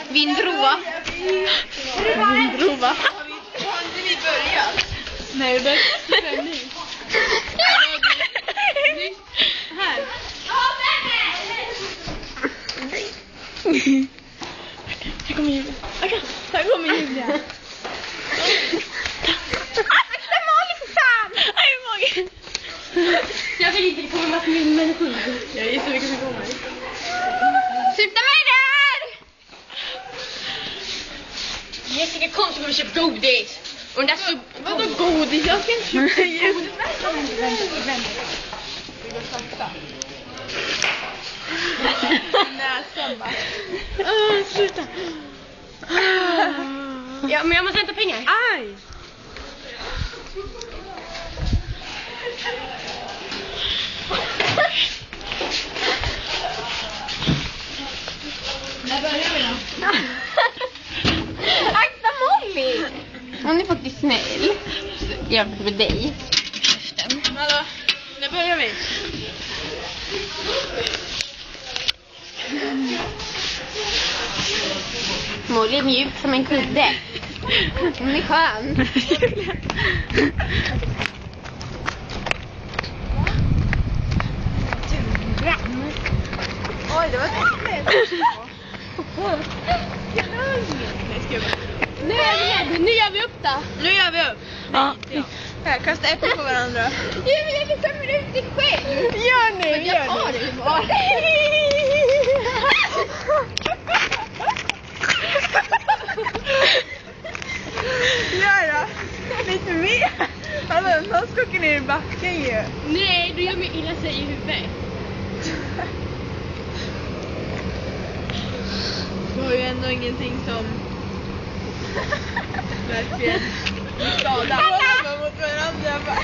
Vindrova. Vindrova. Har inte vi börjat? Nej, det är ny. Här. Här kommer Julia. Här kommer Julia. Akta Molly för fan! Aj, magen. Jag vill inte komma med min människor. Jag är så mycket som kommer. Sluta med det här! Jessica kom så kommer vi köpa godis. Och den där så... Vadå godis? Jag ska inte köpa godis. Vänta. Vi går sakta. Näsan bara. Sluta. Ja, men jag måste hämta pengar. Aj! När börjar vi då? Akta Molly! Hon är faktiskt snäll. Jämfört med dig. Hallå, när börjar vi? Molly är mjuk som en kudde. Hon är skön. Oj, det var trevligt. Nu gör vi upp då. Nu gör vi upp. Ja. Här, kasta äpplen på varandra. Jag vill inte ta ut dig själv. Gör nu, Men jag tar det bara. Gör då. Lite mer. Hallå, någon ska åka ner i backen ju. Nej, du gör mig illa sig i huvudet. Du har ju ändå ingenting som verkligen skadar. Mot varandra bara.